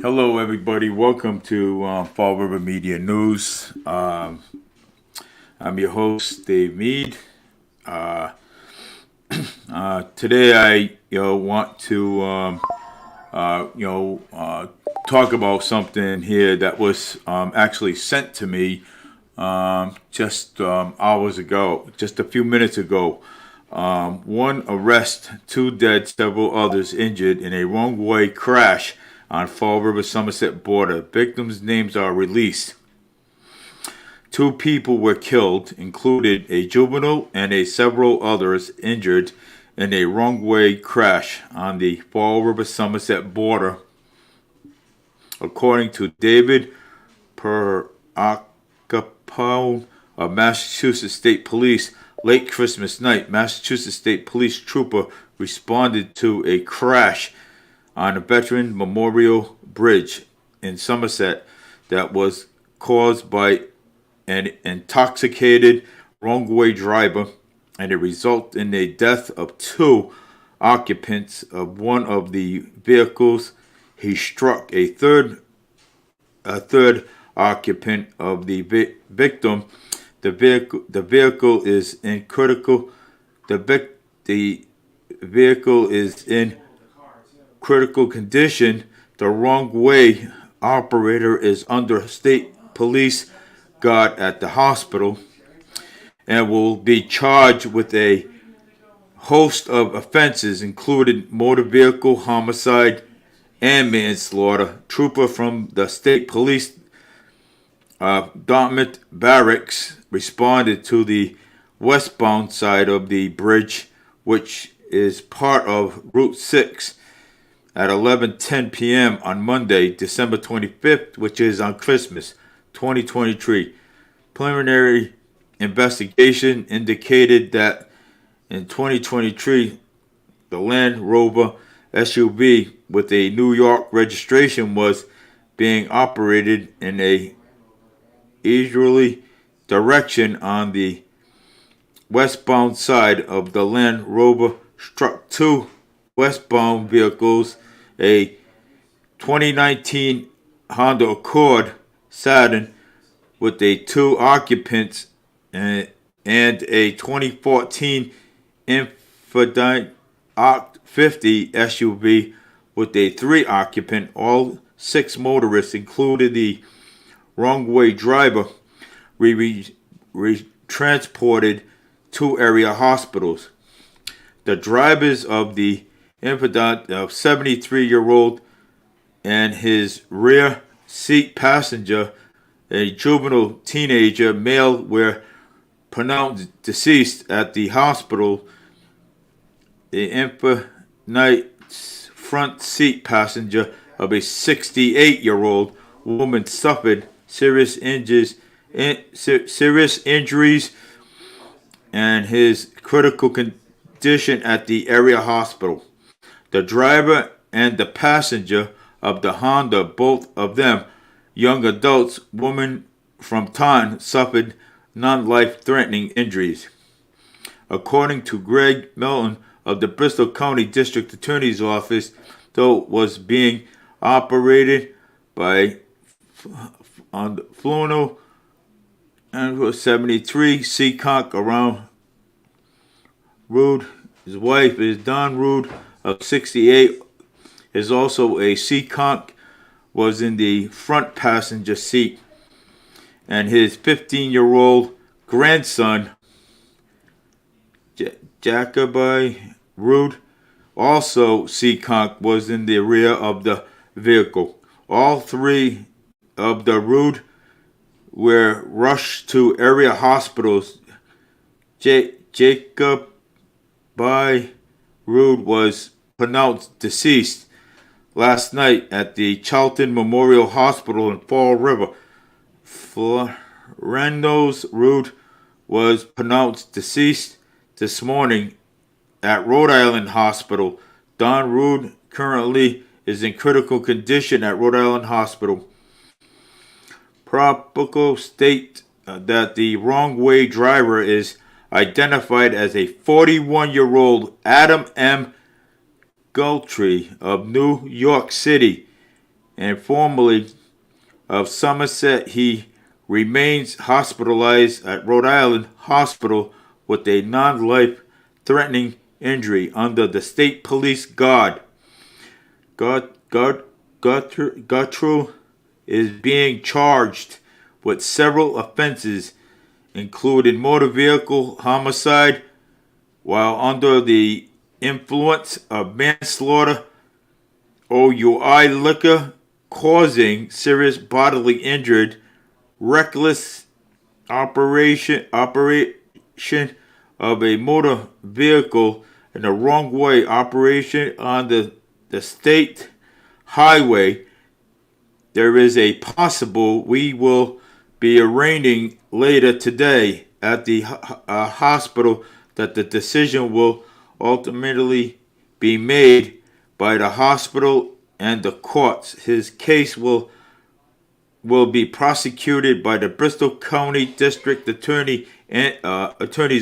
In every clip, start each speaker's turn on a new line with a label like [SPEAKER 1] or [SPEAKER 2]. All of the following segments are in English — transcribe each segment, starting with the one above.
[SPEAKER 1] Hello, everybody. Welcome to Fall River Media News. I'm your host, Dave Mead. Uh, Today, I want to talk about something here that was actually sent to me just hours ago, just a few minutes ago. One arrest, two dead, several others injured in a wrong-way crash on Fall River Somerset border. Victims' names are released. Two people were killed, including a juvenile and several others injured in a wrong-way crash on the Fall River Somerset border, according to David Peracapone of Massachusetts State Police. Late Christmas night, Massachusetts State Police trooper responded to a crash on a Veteran Memorial Bridge in Somerset that was caused by an intoxicated wrong-way driver, and it resulted in the death of two occupants of one of the vehicles. He struck a third occupant of the victim. The vehicle is in critical. The vehicle is in critical condition. The wrong-way operator is under state police guard at the hospital and will be charged with a host of offenses, including motor vehicle homicide and manslaughter. Trooper from the state police Dartmouth Barracks responded to the westbound side of the bridge, which is part of Route 6, at 11:10 p.m. on Monday, December 25th, which is on Christmas 2023. Preliminary investigation indicated that in 2023, the Land Rover SUV with a New York registration was being operated in a easterly direction on the westbound side of the Land Rover. Struck two westbound vehicles, a 2019 Honda Accord Saturn with two occupants and a 2014 Infiniti Oct 50 SUV with three occupant. All six motorists, including the wrong-way driver, transported to area hospitals. The drivers of the Infiniti, of 73-year-old, and his rear seat passenger, a juvenile teenager male, were pronounced deceased at the hospital. The Infiniti's front seat passenger of a 68-year-old woman suffered serious injuries and his critical condition at the area hospital. The driver and the passenger of the Honda, both of them young adults, woman from Taunton, suffered non-life-threatening injuries. According to Greg Milton of the Bristol County District Attorney's Office, though was being operated by on the Fluno and 73 Seacock around Rude. His wife is Don Rude of 68. Is also a Seacock, was in the front passenger seat, and his 15-year-old grandson, Jacoby Rude, also Seacock, was in the rear of the vehicle. All three of the Rude were rushed to area hospitals. Jacob Rude was pronounced deceased last night at the Charlton Memorial Hospital in Fall River. Florendo's Rude was pronounced deceased this morning at Rhode Island Hospital. Don Rude currently is in critical condition at Rhode Island Hospital. Propico state that the wrong-way driver is identified as a 41-year-old Adam M. Gultry of New York City and formerly of Somerset. He remains hospitalized at Rhode Island Hospital with a non-life-threatening injury under the state police guard. Guttrell is being charged with several offenses, including motor vehicle homicide while under the influence of manslaughter, OUI liquor, causing serious bodily injury, reckless operation of a motor vehicle in the wrong way operation on the state highway. There is a possible we will be arraigning later today at the hospital that the decision will ultimately be made by the hospital and the courts. His case will be prosecuted by the Bristol County District Attorney's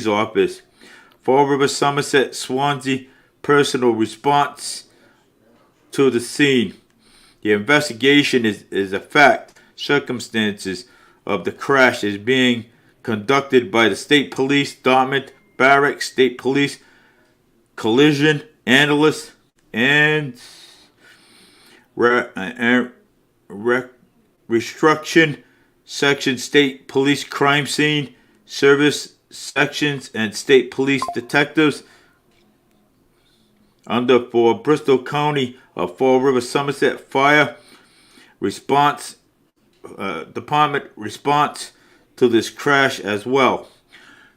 [SPEAKER 1] Office. Fall River, Somerset, Swansea, personal response to the scene. The investigation is a fact. Circumstances of the crash is being conducted by the State Police, Dartmouth Barracks State Police, collision analyst, and restruction section, State Police crime scene service sections, and State Police detectives under for Bristol County of Fall River, Somerset Fire Response Department response to this crash as well.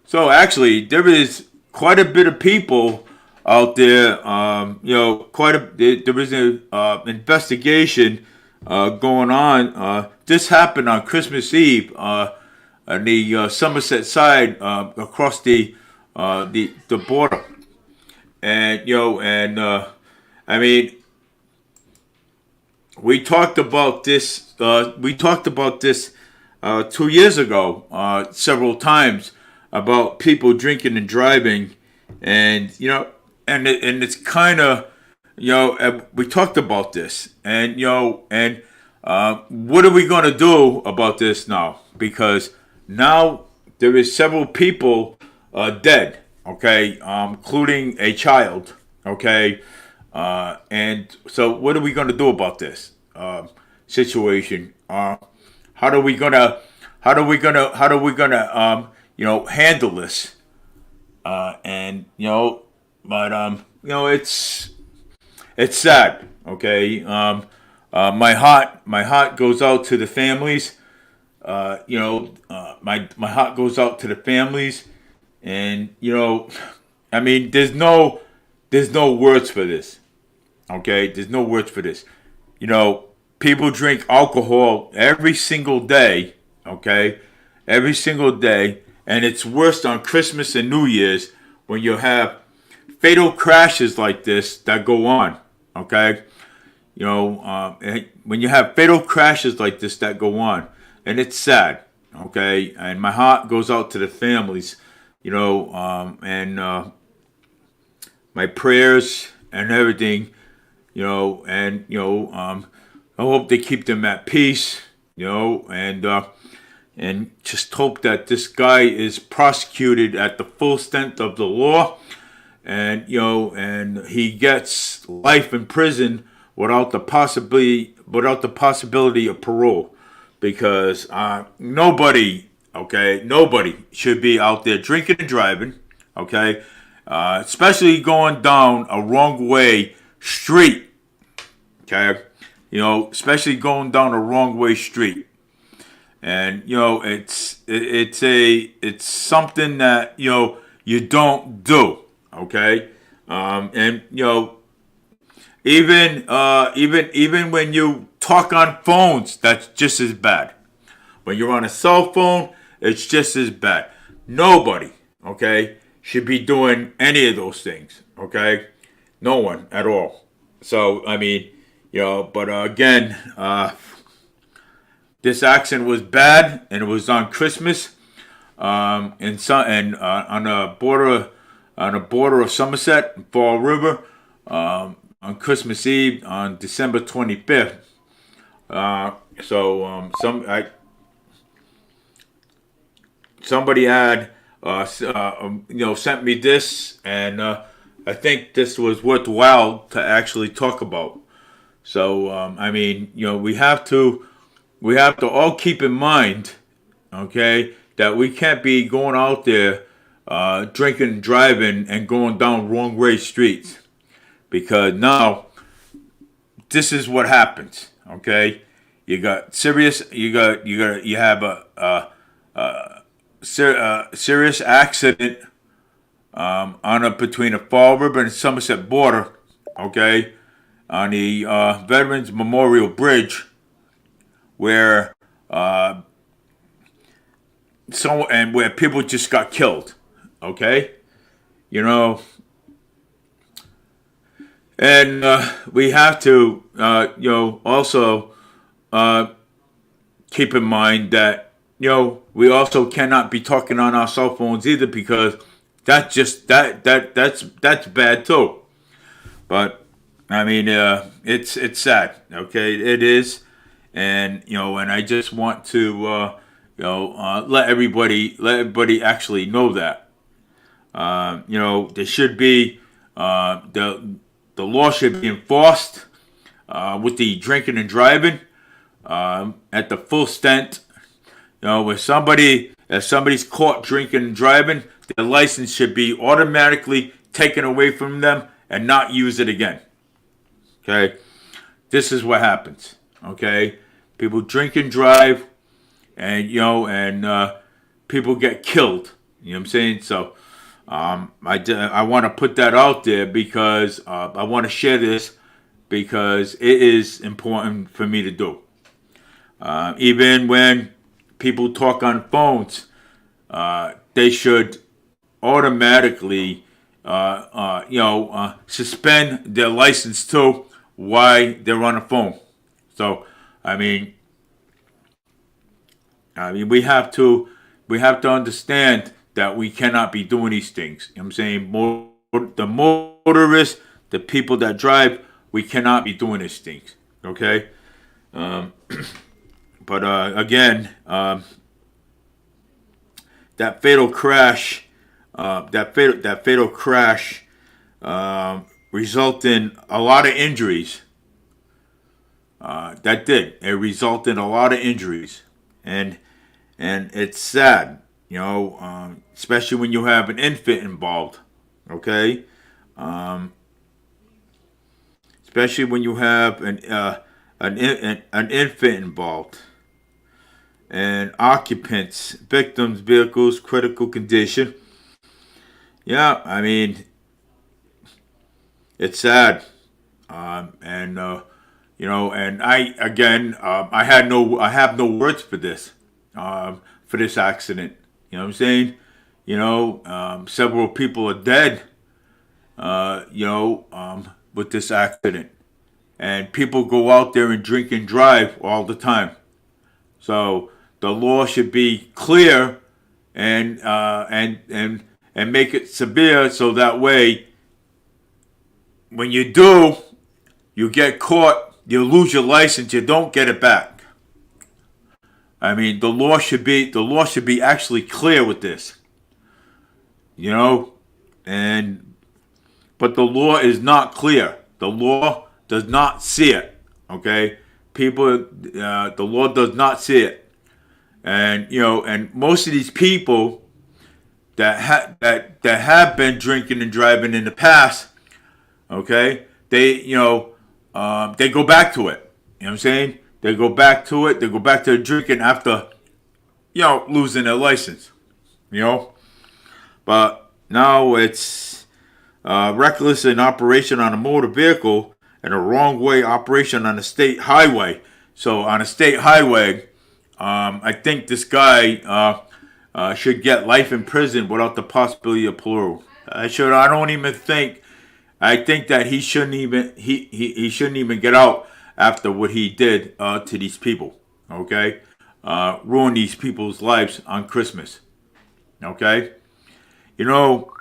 [SPEAKER 1] So actually, there is quite a bit of people out there. There is an investigation going on. This happened on Christmas Eve on the Somerset side across the border, and I mean, we talked about this. 2 years ago, several times, about people drinking and driving, and it's kind of, we talked about this, and what are we going to do about this now? Because now there is several people dead, okay, including a child, okay, and so what are we going to do about this situation? How are we gonna handle this? It's sad. Okay. My heart goes out to the families. My heart goes out to the families, and I mean, there's no words for this. Okay, there's no words for this. People drink alcohol every single day, okay? Every single day. And it's worse on Christmas and New Year's when you have fatal crashes like this that go on, okay? When you have fatal crashes like this that go on. And it's sad, okay? And my heart goes out to the families, and my prayers and everything, I hope they keep them at peace, and just hope that this guy is prosecuted at the full extent of the law, and and he gets life in prison without the possibility of parole, because nobody should be out there drinking and driving, okay, especially going down a wrong way street, okay. Especially going down a wrong way street, and it's something that you don't do, okay, and even when you talk on phones, that's just as bad. When you're on a cell phone, it's just as bad. Nobody, okay, should be doing any of those things, okay, no one at all. So I mean. But again, this accident was bad, and it was on Christmas, on the border of Somerset and Fall River, on Christmas Eve on December 25th. Somebody had sent me this, and I think this was worthwhile to actually talk about. So I mean, we have to all keep in mind, okay, that we can't be going out there drinking and driving and going down wrong way streets, because now this is what happens. Okay, you got serious. You have a serious accident between the Fall River and Somerset border. Okay, on the Veterans Memorial Bridge, where where people just got killed. Okay, you know, and we have to also uh, keep in mind that we also cannot be talking on our cell phones either, because that's bad too. But I mean, it's sad. Okay, it is, and I just want to let everybody actually know that there should be the law should be enforced with the drinking and driving at the full extent. If somebody's caught drinking and driving, their license should be automatically taken away from them and not use it again. Okay, this is what happens. Okay, people drink and drive, and people get killed. You know what I'm saying? So I want to put that out there, because I want to share this, because it is important for me to do. Even when people talk on phones, they should automatically, suspend their license too while they're on the phone. So, I mean, we have to understand that we cannot be doing these things. You know what I'm saying? The motorists, the people that drive, we cannot be doing these things. Okay. Um, but again, that fatal crash, that fatal crash, resulted in a lot of injuries. That did. It resulted in a lot of injuries, and it's sad, especially when you have an infant involved. Okay, um, especially when you have an infant involved, and occupants, victims, vehicles, critical condition. Yeah, I mean, it's sad, and I have no words for this accident. You know what I'm saying? Several people are dead. With this accident, and people go out there and drink and drive all the time. So the law should be clear, and make it severe, so that way, when you do, you get caught, you lose your license, you don't get it back. I mean, the law should be actually clear with this, you know, and but the law is not clear. The law does not see it. Okay, people, the law does not see it, and most of these people that have been drinking and driving in the past, okay, they go back to it. You know what I'm saying? They go back to it. They go back to drinking after losing their license. You know, but now it's reckless in operation on a motor vehicle and a wrong way operation on a state highway. So on a state highway, I think this guy should get life in prison without the possibility of parole. I don't even think. I think that he shouldn't even get out after what he did to these people. Okay, ruin these people's lives on Christmas. Okay, you know.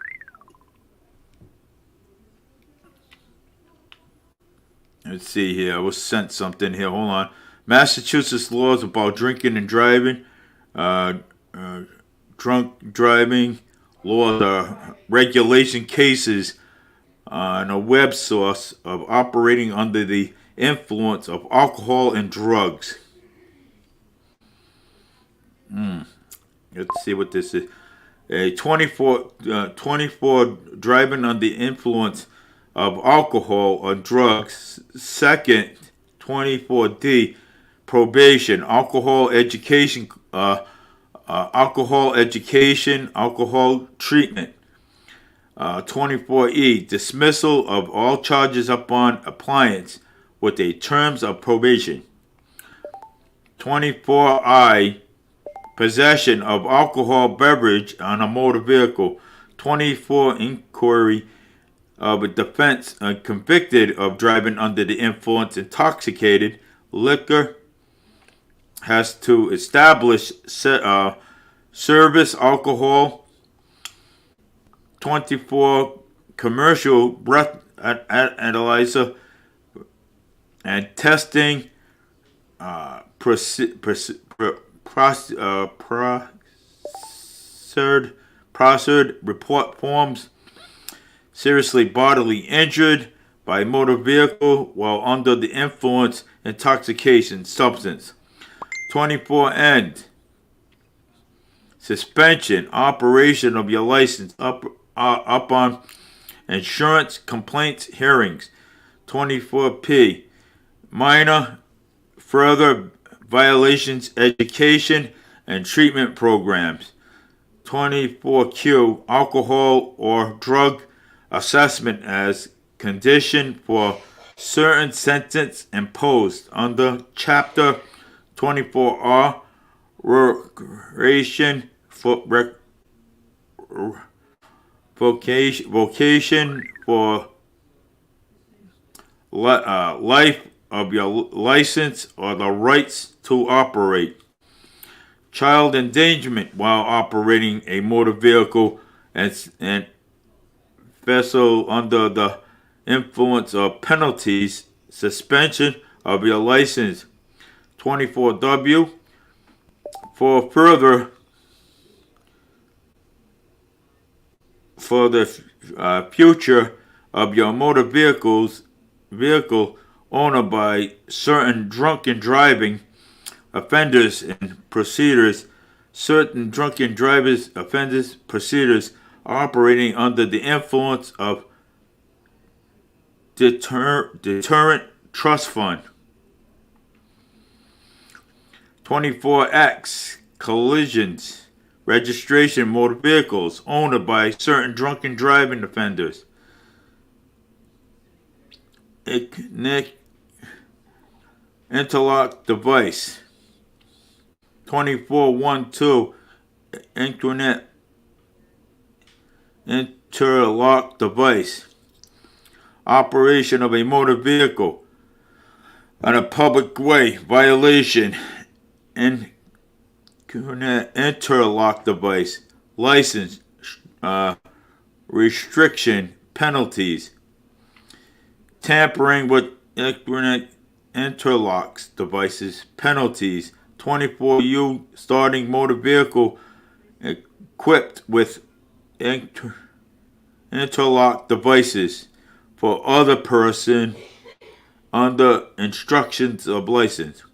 [SPEAKER 1] Let's see here. I was sent something here. Hold on. Massachusetts laws about drinking and driving, uh, drunk driving laws are regulation cases on a web source of operating under the influence of alcohol and drugs. Let's see what this is. A 24 driving under the influence of alcohol or drugs. Second, 24D, probation, alcohol education, alcohol treatment. 24E, dismissal of all charges upon appliance with a terms of probation. 24I, possession of alcohol beverage on a motor vehicle. 24 inquiry of a defense convicted of driving under the influence intoxicated liquor has to establish service alcohol. 24 commercial breath analyzer and testing processed report forms. Seriously bodily injured by motor vehicle while under the influence intoxication substance. 24 end. Suspension operation of your license up on insurance complaints hearings. 24P. Minor further violations education and treatment programs. 24Q. Alcohol or drug assessment as condition for certain sentence imposed under Chapter 24R recreation vocation for life of your license or the rights to operate. Child endangerment while operating a motor vehicle and vessel under the influence of penalties, suspension of your license. 24W, for the future of your motor vehicle owned by certain drunken driving offenders and procedures. Certain drunken drivers offenders procedures operating under the influence of deterrent trust fund. 24X, collisions registration motor vehicles owned by certain drunken driving offenders. Interlock device. 2412, internet interlock device. Operation of a motor vehicle on a public way, violation. Interlock device. License restriction penalties. Tampering with electronic interlocks devices penalties. 24U, starting motor vehicle equipped with interlock devices for other person under instructions of license.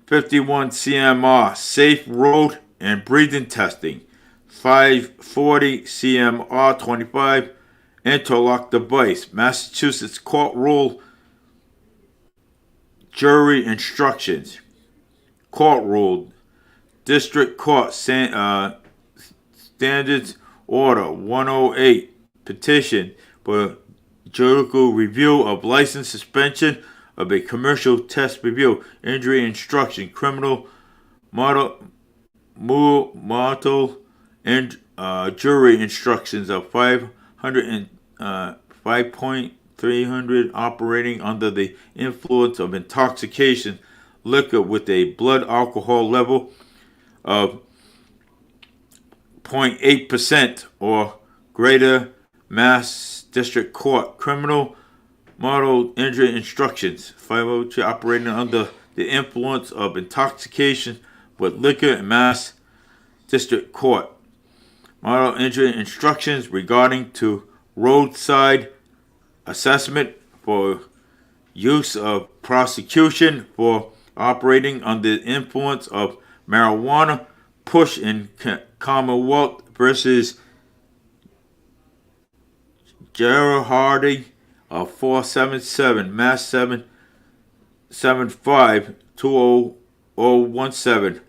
[SPEAKER 1] 51 CMR, safe road and breathing testing. 540 CMR 25, interlock device. Massachusetts court rule, jury instructions. Court rule, district court standards order 108, petition for judicial review of license suspension of a commercial test review, injury instruction, criminal model and jury instructions of 5.300 operating under the influence of intoxication liquor with a blood alcohol level of 0.8% or greater. Mass District Court criminal Model injury instructions. 502 operating under the influence of intoxication with liquor in Mass District Court. Model injury instructions regarding to roadside assessment for use of prosecution for operating under the influence of marijuana. Push in Commonwealth versus Gerhardy of 477 Mass 775 20017.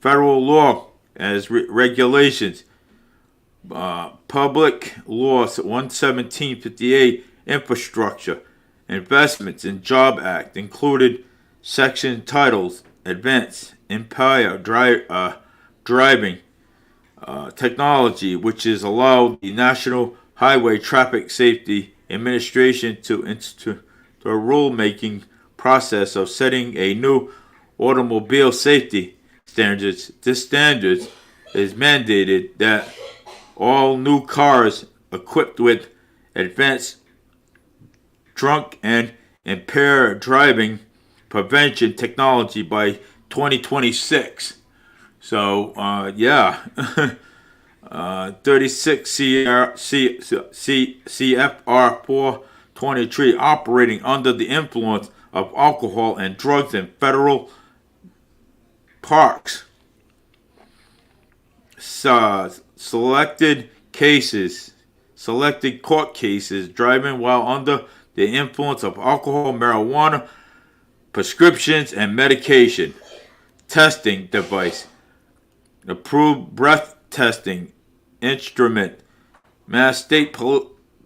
[SPEAKER 1] Federal law as regulations. Public Law 11758 Infrastructure Investments in Job Act included section titles Advanced Empire Driving Technology, which is allowed the National Highway Traffic Safety Administration to institute a rulemaking process of setting a new automobile safety standards. This standard is mandated that all new cars equipped with advanced drunk and impaired driving prevention technology by 2026. So, 36 CFR 423 operating under the influence of alcohol and drugs in federal parks. Selected court cases, driving while under the influence of alcohol, marijuana, prescriptions, and medication. Testing device. Approved breath testing instrument. Mass State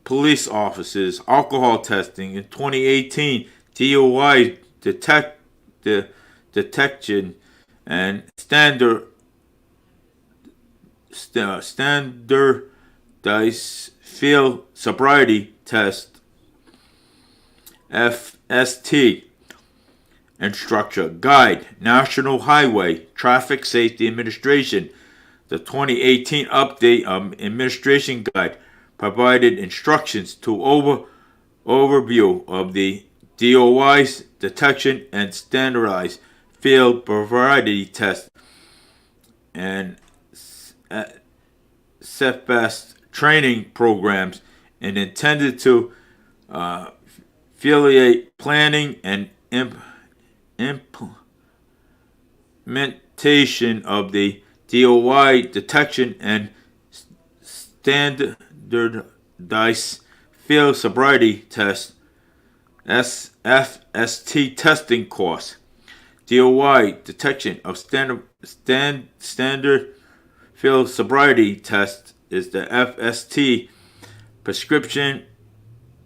[SPEAKER 1] Police officers. Alcohol testing. In 2018, DOI detection and standardized field sobriety test FST instructor guide, National Highway Traffic Safety Administration. The 2018 update of administration guide provided instructions to overview of the DOI's detection and standardized field sobriety test and CFS training programs, and intended to affiliate planning and implementation of the DOI detection and standardized field sobriety test FST testing course. DOI detection of standard field sobriety test is the FST prescription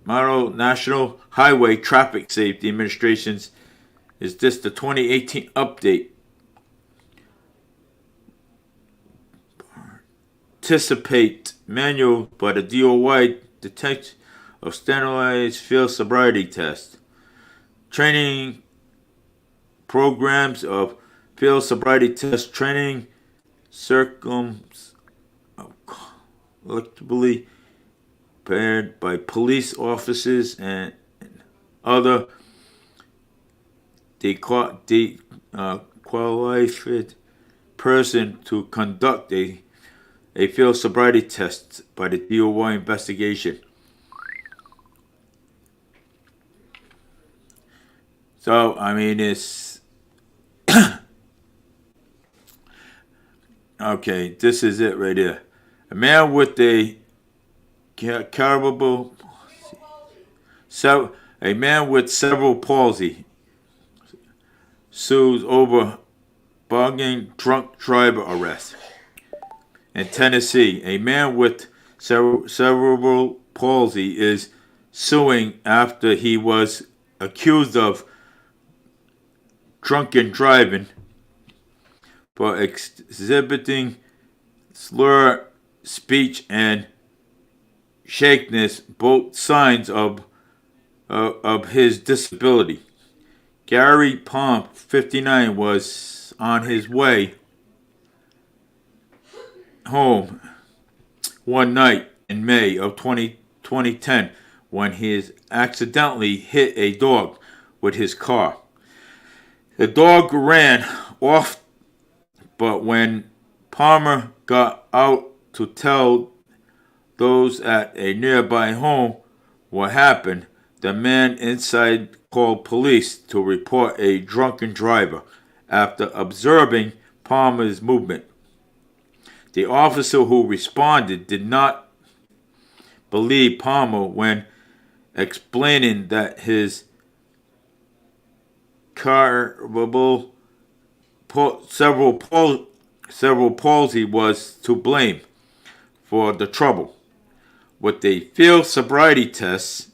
[SPEAKER 1] model. National Highway Traffic Safety Administration's is this the 2018 update. Participate manual by the DOI detection of standardized field sobriety test. Training programs of field sobriety test training collectively prepared by police officers and other qualified person to conduct a field sobriety test by the DOI investigation. So, I mean, it's okay, this is it right here. A man with a cerebral palsy sues over bugging drunk driver arrest. In Tennessee, a man with cerebral palsy is suing after he was accused of drunken driving for exhibiting slur speech and shakiness, both signs of his disability. Gary Pomp, 59, was on his way home one night in May of 2010 when he accidentally hit a dog with his car. The dog ran off, but when Palmer got out to tell those at a nearby home what happened, the man inside called police to report a drunken driver after observing Palmer's movement. The officer who responded did not believe Palmer when explaining that his cerebral palsy was to blame for the trouble. With a field sobriety test,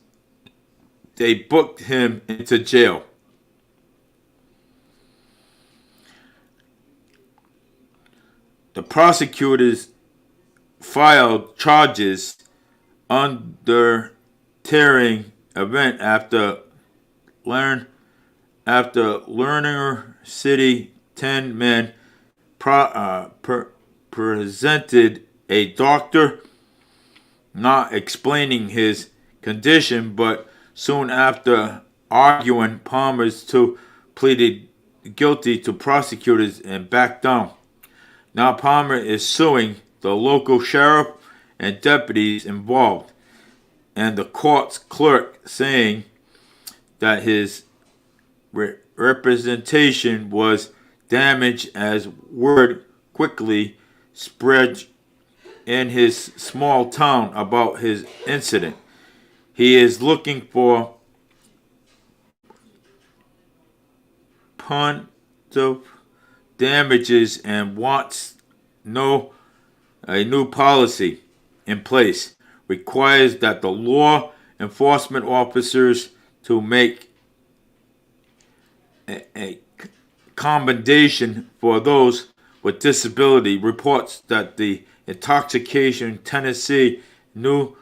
[SPEAKER 1] they booked him into jail. The prosecutors filed charges under tearing event after Lerner City 10 men presented a doctor not explaining his condition, but soon after arguing, Palmer's two pleaded guilty to prosecutors and backed down. Now Palmer is suing the local sheriff and deputies involved, and the court's clerk saying that his representation was damaged as word quickly spread in his small town about his incident. He is looking for punitive damages and wants a new policy in place. Requires that the law enforcement officers to make a commendation for those with disability. Reports that the intoxication Tennessee new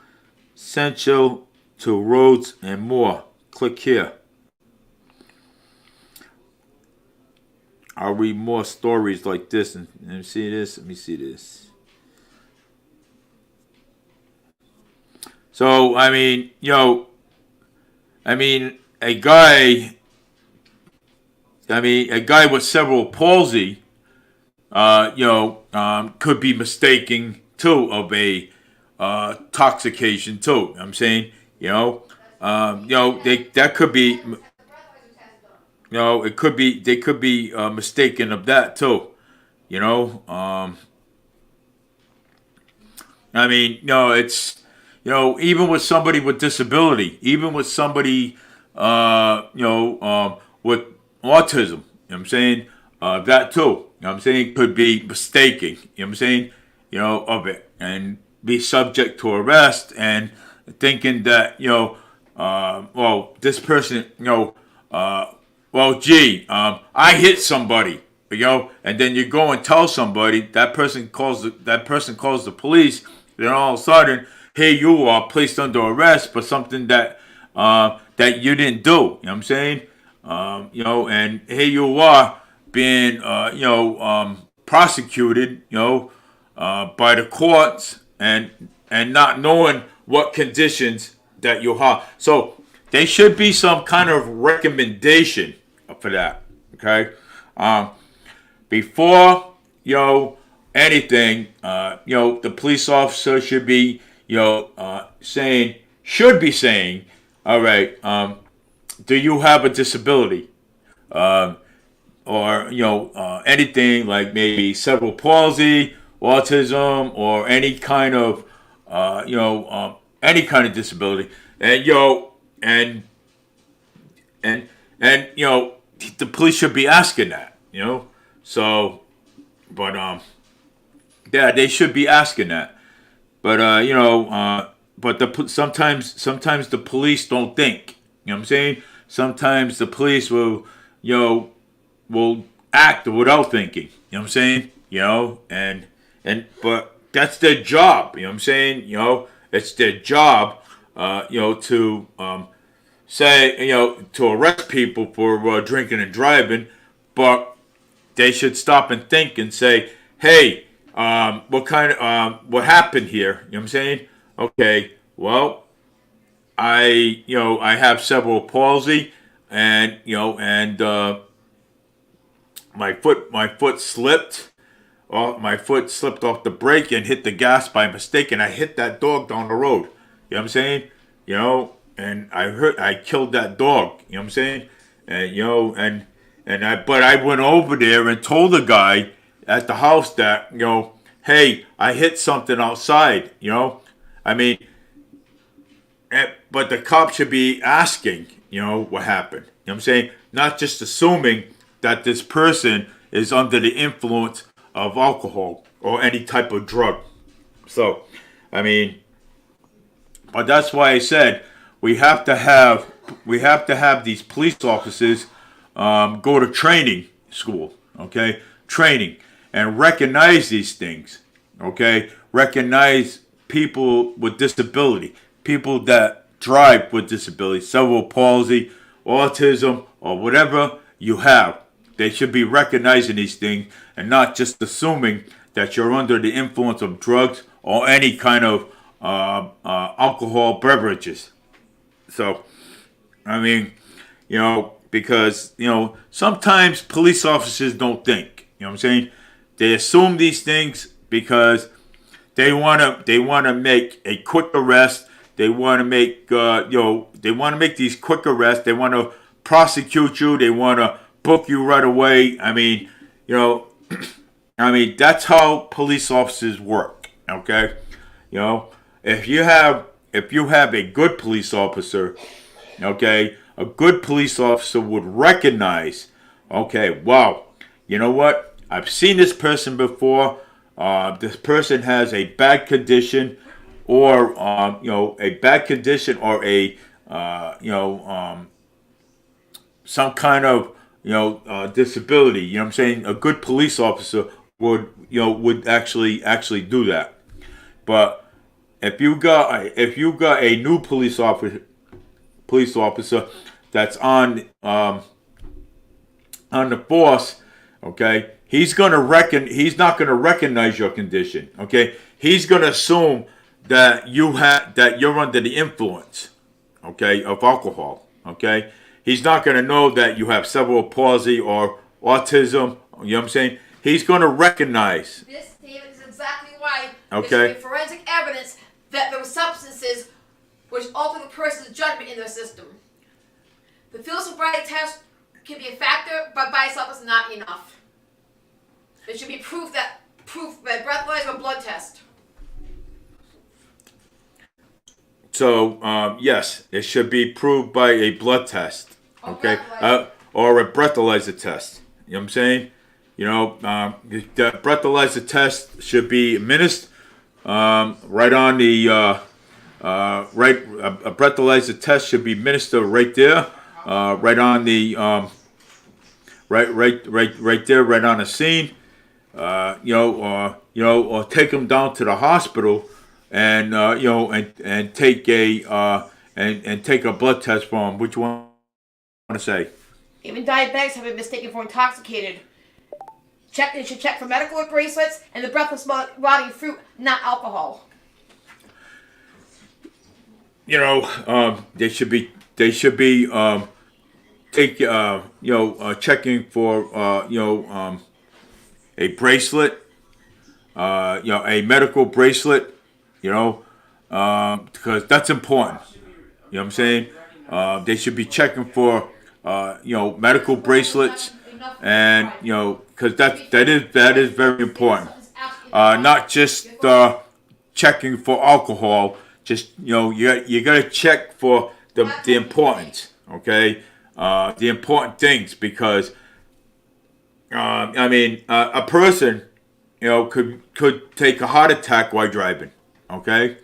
[SPEAKER 1] essential to roads and more. Click here. I'll read more stories like this and see this. Let me see this. So I mean, a guy with cerebral palsy, could be mistaken too of a intoxication too. I'm saying, that could be, they could be mistaken of that too. It's, even with somebody with disability, even with somebody, with autism, I'm saying, that too, I'm saying, could be mistaken, I'm saying, of it, and be subject to arrest and thinking that, this person, I hit somebody, and then you go and tell somebody, that person calls the police, then all of a sudden, here you are placed under arrest for something that that you didn't do. You know what I'm saying? And here you are being prosecuted, by the courts and not knowing what conditions that you have. So there should be some kind of recommendation for that. Okay, before anything, the police officer should be should be saying, all right, do you have a disability, or anything like maybe cerebral palsy, autism, or any kind of disability, and the police should be asking that, so, but yeah, they should be asking that. But sometimes the police don't think. You know what I'm saying? Sometimes the police will act without thinking. You know what I'm saying? But that's their job. You know what I'm saying? It's their job. To say to arrest people for drinking and driving, but they should stop and think and say, hey, what happened here? You know what I'm saying? Okay, well, I have cerebral palsy, and my foot slipped. My foot slipped off the brake and hit the gas by mistake, and I hit that dog down the road. You know what I'm saying? And I killed that dog. You know what I'm saying? But I went over there and told the guy at the house that, hey, I hit something outside. I mean, but the cop should be asking, what happened. You know what I'm saying? Not just assuming that this person is under the influence of alcohol or any type of drug. So, I mean, but that's why I said we have to have these police officers go to training school, okay? Training and recognize these things, okay? Recognize people with disability, people that drive with disability, cerebral palsy, autism, or whatever you have. They should be recognizing these things and not just assuming that you're under the influence of drugs or any kind of alcohol beverages. So, I mean, because, sometimes police officers don't think, you know what I'm saying? They assume these things because they want to make a quick arrest. They want to make, they want to make these quick arrests. They want to prosecute you. They want to book you right away. I mean, that's how police officers work. Okay, if you have a good police officer, okay, a good police officer would recognize, okay, wow, you know what? I've seen this person before. This person has a bad condition, or a bad condition, or a some kind of disability. You know what I'm saying? A good police officer would actually do that. But if you got a new police officer that's on the force, okay, he's not gonna recognize your condition. Okay, he's gonna assume that you're under the influence, okay, of alcohol. Okay, he's not gonna know that you have cerebral palsy or autism. You know what I'm saying? He's gonna recognize.
[SPEAKER 2] This, David, is exactly why
[SPEAKER 1] okay.
[SPEAKER 2] there should be forensic evidence that there were substances which alter the person's judgment in their system. The field sobriety test can be a factor, but by itself is not enough. There should be proof by breathalyzer or blood test.
[SPEAKER 1] So yes, it should be proved by a blood test, okay, or a breathalyzer test. You know what I'm saying? The breathalyzer test should be administered right on the right. A breathalyzer test should be administered right there, right on the right there, right on the scene. Or take them down to the hospital, and and take a blood test for them. Which one I want to say?
[SPEAKER 2] Even diabetics have been mistaken for intoxicated. They should check for medical bracelets and the breathless rotting fruit, not alcohol.
[SPEAKER 1] They should be checking for a bracelet, a medical bracelet, because that's important. You know what I'm saying? They should be checking for medical bracelets, and because that is very important. Not just checking for alcohol. Just you gotta check for the importance. Okay, the important things, because a person could take a heart attack while driving. Okay,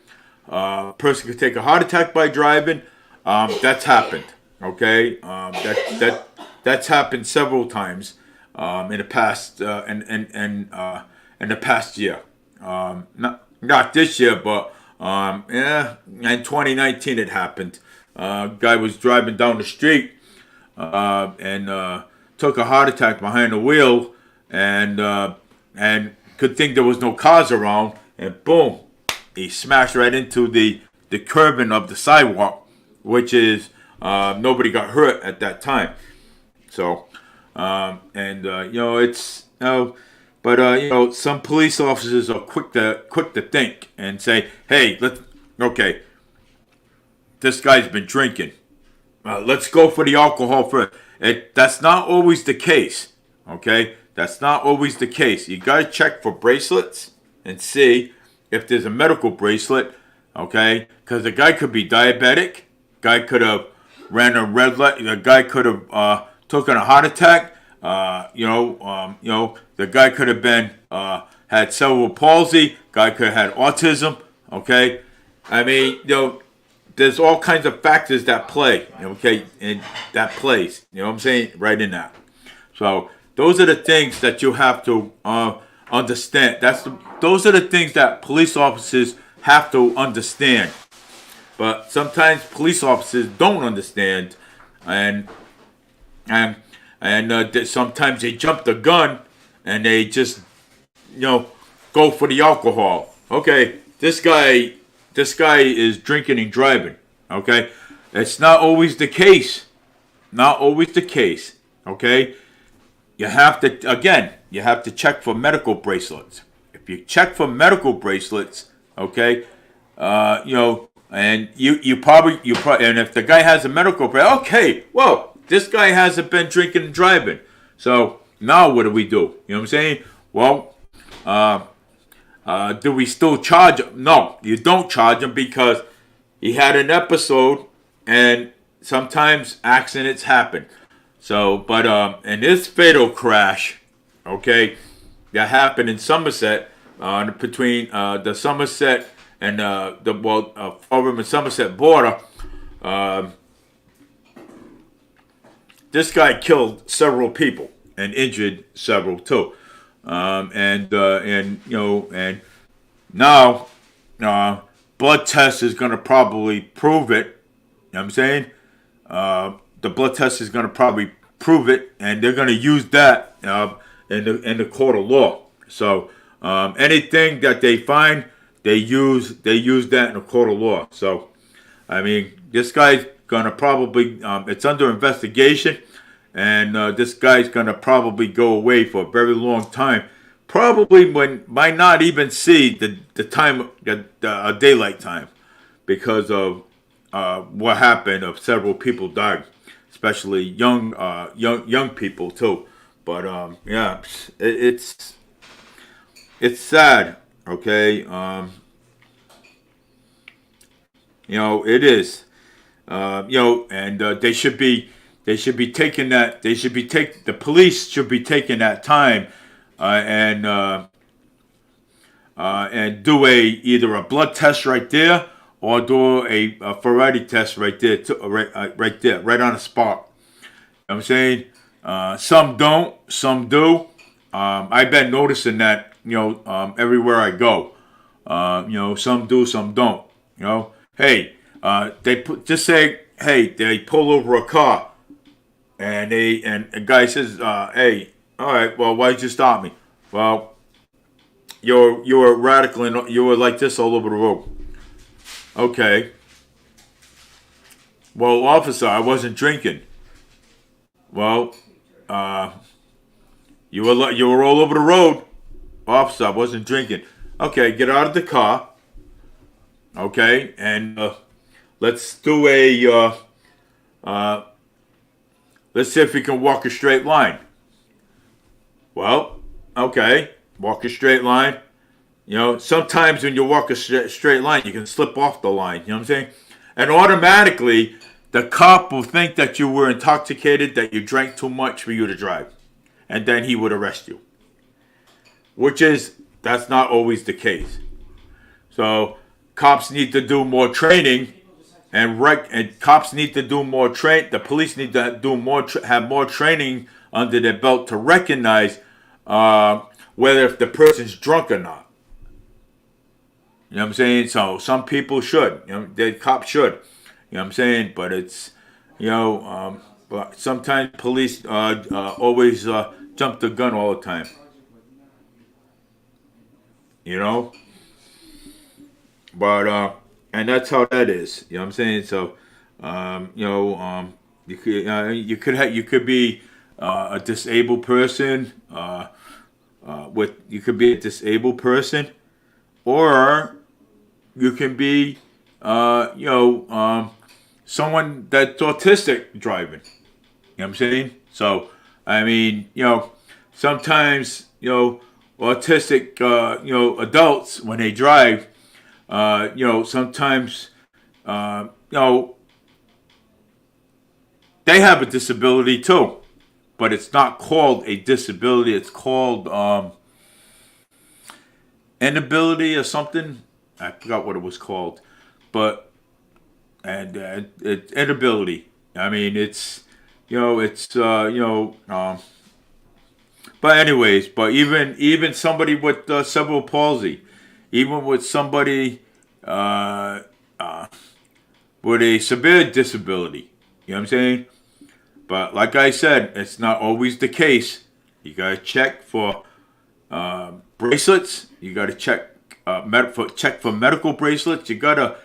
[SPEAKER 1] a person could take a heart attack by driving. That's happened. Okay, that's happened several times in the past in the past year. Not this year, but in 2019 it happened. Guy was driving down the street and took a heart attack behind the wheel, and good thing there was no cars around, and boom, he smashed right into the curbing of the sidewalk, which is nobody got hurt at that time. So, it's but some police officers are quick to think and say, hey, okay, this guy's been drinking. Let's go for the alcohol first. That's not always the case. Okay, that's not always the case. You gotta check for bracelets and see if there's a medical bracelet. Okay, because the guy could be diabetic. Guy could have ran a red light. The guy could have taken a heart attack. The guy could have been had cerebral palsy. Guy could have had autism. Okay, I mean, there's all kinds of factors that play. Okay, and that plays. You know what I'm saying? Right in that. So those are the things that you have to understand. Those are the things that police officers have to understand. But sometimes police officers don't understand, and sometimes they jump the gun and they just go for the alcohol. Okay, this guy is drinking and driving. Okay, it's not always the case. Not always the case. Okay, you have to check for medical bracelets. If you check for medical bracelets, okay, and you probably and if the guy has a medical bracelet, okay, well, this guy hasn't been drinking and driving. So now what do we do? You know what I'm saying? Well, do we still charge him? No, you don't charge him because he had an episode, and sometimes accidents happen. So, but in this fatal crash, okay, that happened in Somerset, between the Somerset and over the Somerset border, this guy killed several people and injured several too. And now blood test is going to probably prove it. You know what I'm saying? The blood test is going to probably prove it, and they're going to use that in the court of law. So anything that they find, they use that in the court of law. So I mean, this guy's going to probably it's under investigation, and this guy's going to probably go away for a very long time. Probably might not even see the time, the daylight time, because of what happened. Of several people died, especially young people too. But it's sad. Okay, it is. And they should be taking that. The police should be taking that time and do either a blood test right there, or do a variety test right there, right there, right on the spot. You know what I'm saying? Some don't, some do. I've been noticing that, everywhere I go. Some do, some don't. Hey, they pull over a car, and a guy says, hey, all right, well, why'd you stop me? Well, you were radical and you were like this all over the road. Okay. Well, officer, I wasn't drinking. Well, you were all over the road. Officer, I wasn't drinking. Okay, get out of the car. Okay, and let's do let's see if we can walk a straight line. Well, okay, walk a straight line. Sometimes when you walk a straight line, you can slip off the line. You know what I'm saying? And automatically, the cop will think that you were intoxicated, that you drank too much for you to drive. And then he would arrest you. That's not always the case. So, cops need to do more training, and cops need to do more the police need to do more have more training under their belt to recognize whether if the person's drunk or not. You know what I'm saying? So some people should, the cops should. You know what I'm saying? But it's, but sometimes police always jump the gun all the time. But and that's how that is. You know what I'm saying? So You could be a disabled person. You could be a disabled person, or you can be someone that's autistic driving. You know what I'm saying? So, I mean, sometimes, autistic, adults, when they drive, sometimes, they have a disability too. But it's not called a disability. It's called inability or something. I forgot what it was called. But, and it's inability. I mean, but anyways, but even somebody with cerebral palsy, even with somebody uh, uh, with a severe disability, you know what I'm saying? But like I said, it's not always the case. You gotta check for bracelets. You gotta check for medical bracelets. You gotta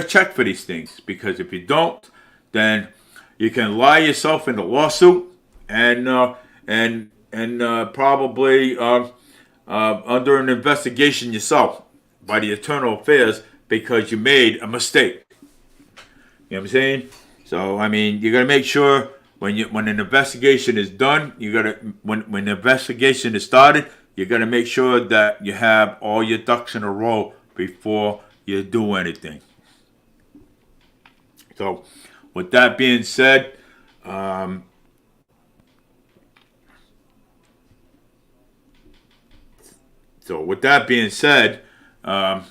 [SPEAKER 1] check for these things, because if you don't, then you can lie yourself in a lawsuit and probably under an investigation yourself by the Internal Affairs because you made a mistake. You know what I'm saying? So I mean, you got to make sure when an investigation is done, when the investigation is started, you got to make sure that you have all your ducks in a row before you do anything. So, with that being said, um,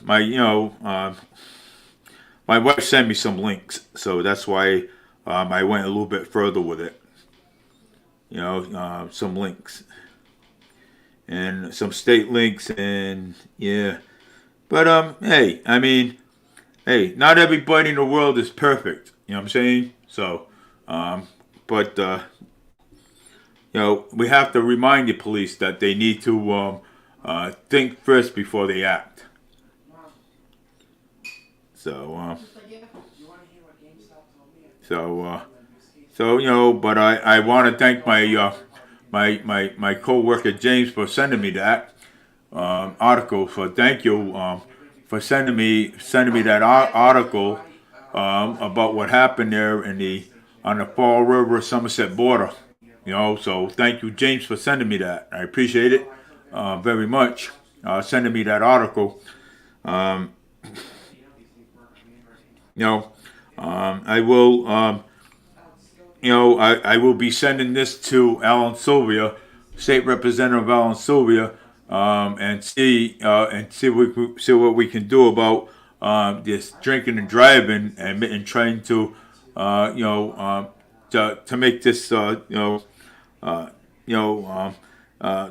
[SPEAKER 1] my my wife sent me some links, so that's why I went a little bit further with it. Some links and some state links, and yeah. But hey, I mean, hey, not everybody in the world is perfect. You know what I'm saying? So, um, but we have to remind the police that they need to think first before they act. So, so, uh, but I want to thank my coworker James for sending me that article. So thank you for sending me that article about what happened there on the Fall River Somerset border. So thank you, James, for sending me that. I appreciate it very much. Sending me that article. Um, I will. I will be sending this to Alan Sylvia, State Representative Alan Sylvia, see what we can do about this drinking and driving, and trying to to make this uh,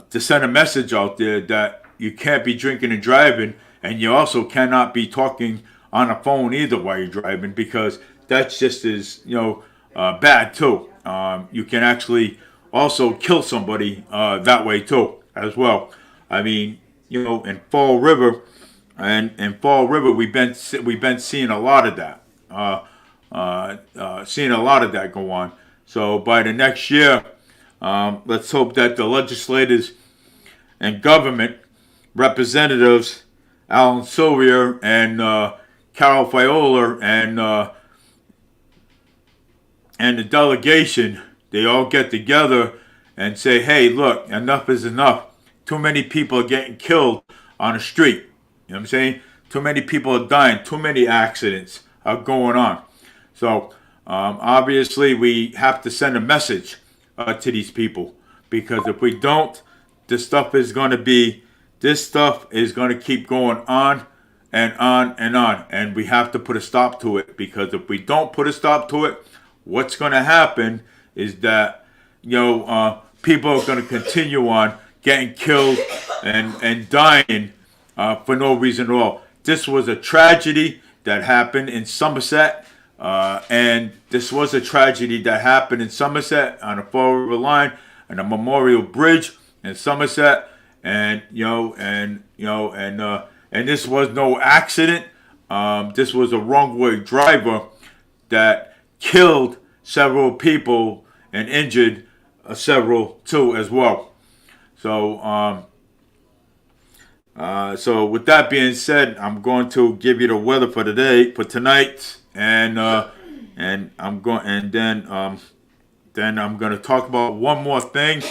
[SPEAKER 1] to send a message out there that you can't be drinking and driving, and you also cannot be talking on a phone either while you're driving, because that's just as bad too. You can actually also kill somebody that way too as well. I mean, in Fall River, we've been seeing a lot of that. Seeing a lot of that go on. So by the next year, let's hope that the legislators and government representatives, Alan Sylvia and Carol Fiola and the delegation, they all get together and say, hey, look, enough is enough. Too many people are getting killed on the street. You know what I'm saying? Too many people are dying. Too many accidents are going on. So obviously we have to send a message to these people, because if we don't, this stuff is going to keep going on and on and on, and we have to put a stop to it, because if we don't put a stop to it, what's going to happen is that people are going to continue on getting killed and dying for no reason at all. This was a tragedy that happened in Somerset, and this was a tragedy that happened in Somerset on the Fall River line and the Memorial Bridge in Somerset, and this was no accident. This was a wrong way driver that killed several people and injured several too as well. So so with that being said, I'm going to give you the weather for tonight, and I'm going, and then I'm going to talk about one more thing,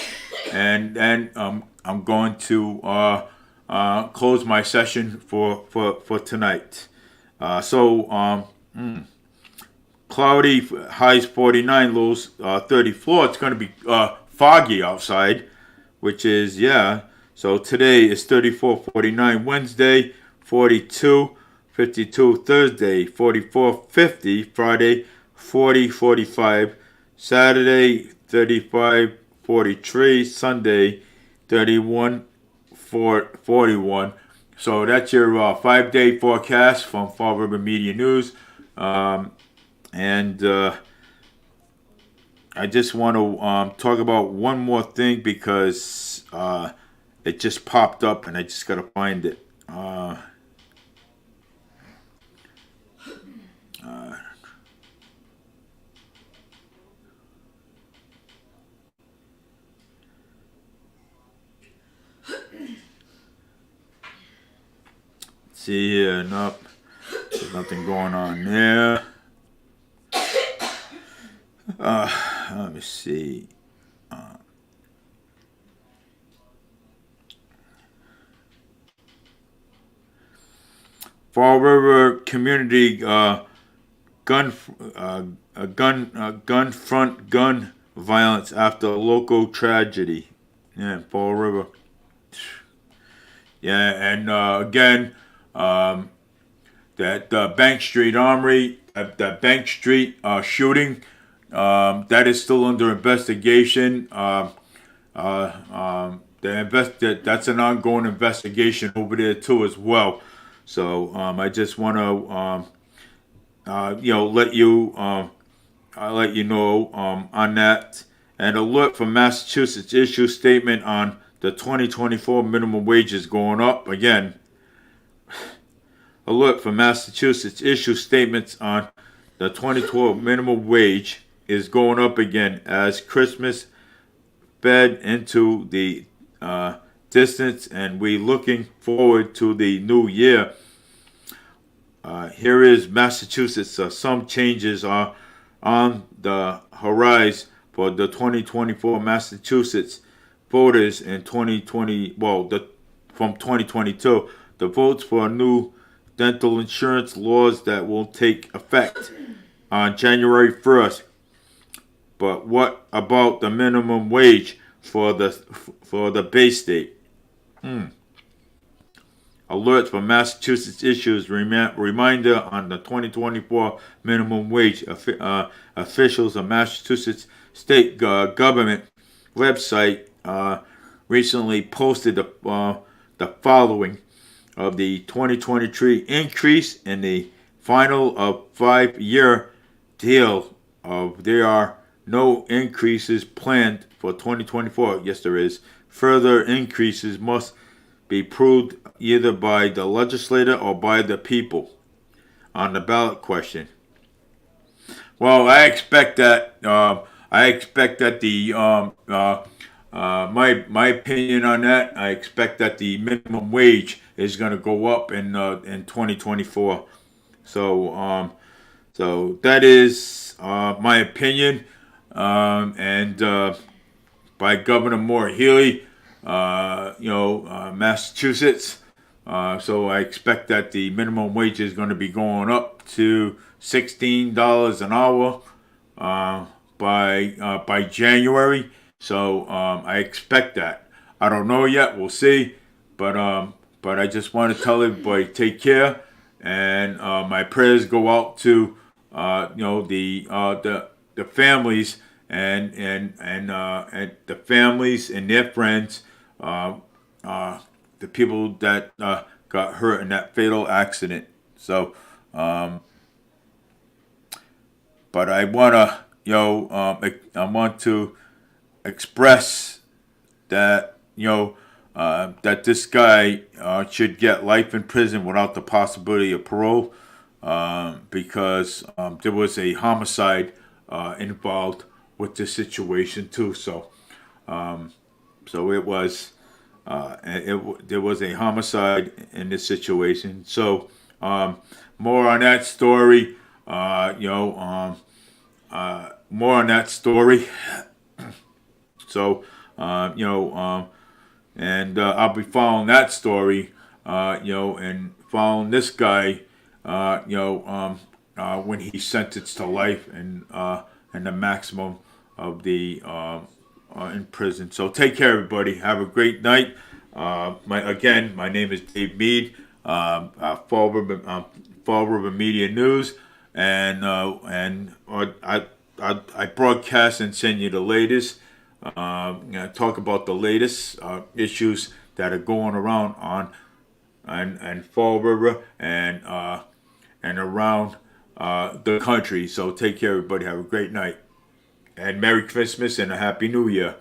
[SPEAKER 1] and then I'm going to close my session for tonight. Cloudy, highs 49, lows 34. It's going to be foggy outside, which is, yeah. So today is 34, 49 Wednesday, 42, 52 Thursday, 44, 50 Friday, 40, 45 Saturday, 35, 43 Sunday, 31, 41. So that's your 5-day forecast from Fall River Media News. And I just want to talk about one more thing because it just popped up and I just got to find it. See here, nope. There's nothing going on there. Let me see. Fall River Community gun violence after local tragedy. Yeah, Fall River. Yeah, and again, that Bank Street Armory, that Bank Street shooting, that is still under investigation. That's an ongoing investigation over there too as well. So I just want to let you know on that. And alert from Massachusetts issue statement on the 2024 minimum wage is going up again. Alert from Massachusetts issue statements on the 2012 minimum wage is going up again as Christmas fed into the distance, and we looking forward to the new year. Here is Massachusetts. Some changes are on the horizon for the 2024 Massachusetts voters in 2020. From 2022, the votes for new dental insurance laws that will take effect on January 1st. But what about the minimum wage for the Bay State? Alert from Massachusetts issues reminder on the 2024 minimum wage. Officials of Massachusetts state government website recently posted the following of the 2023 increase in the final of 5-year deal. There are no increases planned for 2024. Yes, there is. Further increases must be proved either by the legislator or by the people on the ballot question. Well, I expect that. My opinion on that. I expect that the minimum wage is going to go up in 2024. So that is my opinion. And by Governor Moore Healy, Massachusetts. So I expect that the minimum wage is going to be going up to $16 an hour by January. So I expect that. I don't know yet. We'll see. But I just want to tell everybody, take care, and my prayers go out to the families and the families and their friends, the people that got hurt in that fatal accident. So, but I wanna, I want to express that that this guy should get life in prison without the possibility of parole. because there was a homicide involved with this situation too. So it was there was a homicide in this situation. So more on that story. More on that story. So and I'll be following that story. And following this guy. When he's sentenced to life and the maximum of the in prison. So take care, everybody. Have a great night. My name is Dave Mead, Fall River Media News, and I broadcast and send you the latest. Talk about the latest issues that are going around on and Fall River and around the country. So take care, everybody. Have a great night. And Merry Christmas and a Happy New Year.